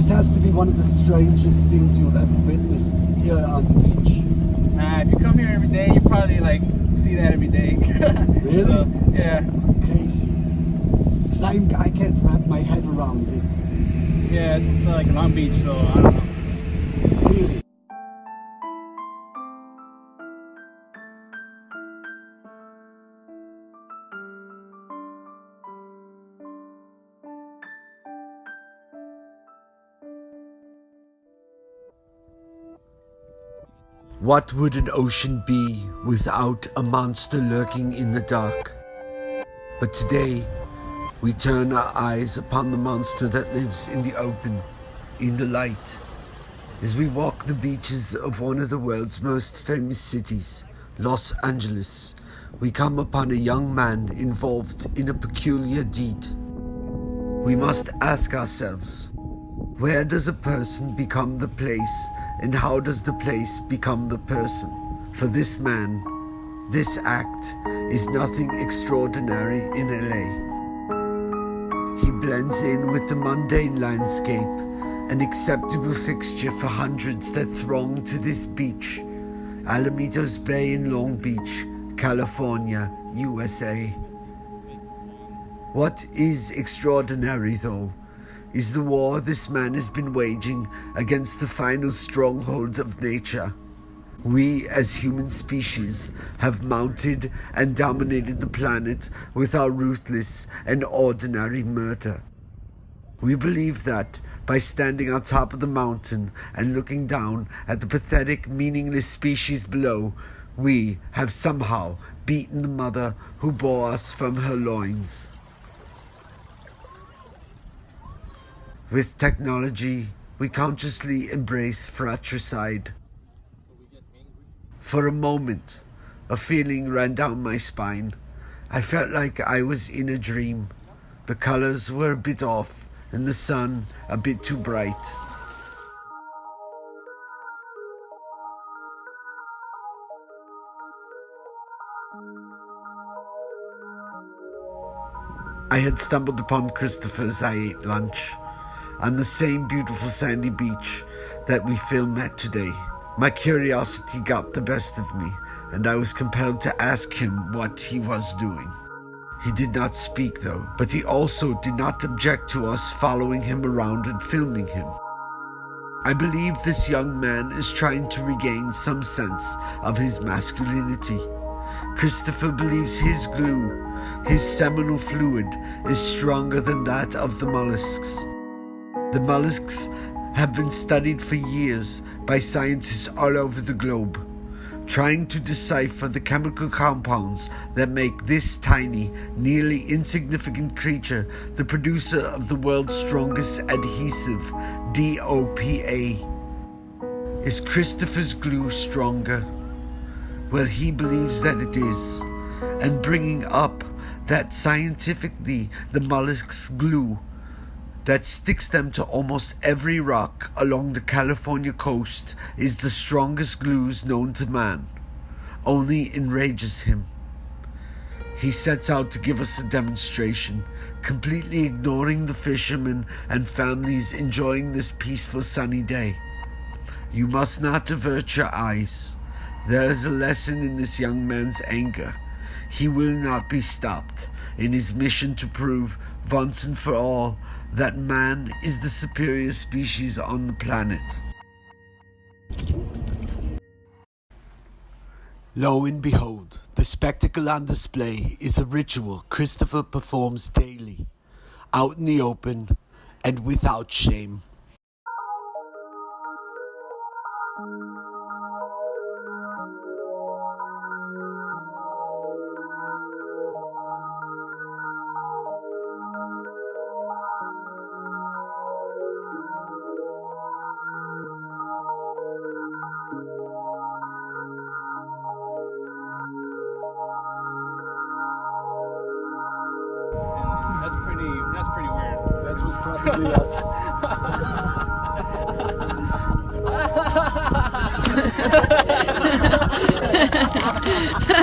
This has to be one of the strangest things you've ever witnessed here on the beach. If you come here every day, you probably like see that every day. Really? So, yeah. It's crazy. 'Cause I can't wrap my head around it. Yeah, it's like Long Beach, so I don't know. Really. What would an ocean be without a monster lurking in the dark? But today, we turn our eyes upon the monster that lives in the open, in the light. As we walk the beaches of one of the world's most famous cities, Los Angeles, we come upon a young man involved in a peculiar deed. We must ask ourselves, where does a person become the place, and how does the place become the person? For this man, this act is nothing extraordinary in LA. He blends in with the mundane landscape, an acceptable fixture for hundreds that throng to this beach, Alamitos Bay in Long Beach, California, USA. What is extraordinary, though, is the war this man has been waging against the final strongholds of nature. We as human species have mounted and dominated the planet with our ruthless and ordinary murder. We believe that by standing on top of the mountain and looking down at the pathetic, meaningless species below, we have somehow beaten the mother who bore us from her loins. With technology, we consciously embrace fratricide. For a moment, a feeling ran down my spine. I felt like I was in a dream. The colors were a bit off, and the sun a bit too bright. I had stumbled upon Christopher as I ate lunch on the same beautiful sandy beach that we filmed at today. My curiosity got the best of me, and I was compelled to ask him what he was doing. He did not speak though, but he also did not object to us following him around and filming him. I believe this young man is trying to regain some sense of his masculinity. Christopher believes his glue, his seminal fluid, is stronger than that of the mollusks. The mollusks have been studied for years by scientists all over the globe, trying to decipher the chemical compounds that make this tiny, nearly insignificant creature the producer of the world's strongest adhesive, DOPA. Is Christopher's glue stronger? Well, he believes that it is, and bringing up that scientifically the mollusk's glue that sticks them to almost every rock along the California coast is the strongest glues known to man, only enrages him. He sets out to give us a demonstration, completely ignoring the fishermen and families enjoying this peaceful sunny day. You must not avert your eyes. There is a lesson in this young man's anger. He will not be stopped in his mission to prove once and for all that man is the superior species on the planet. Lo and behold, the spectacle on display is a ritual Christopher performs daily, out in the open and without shame. That's pretty weird. That was probably us.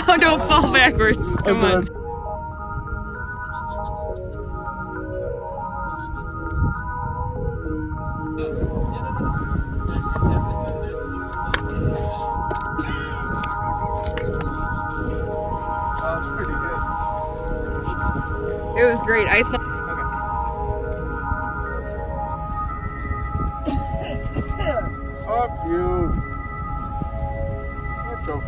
Oh, don't fall backwards. Come on. That's pretty good. It was great. I saw. Fuck you. What the?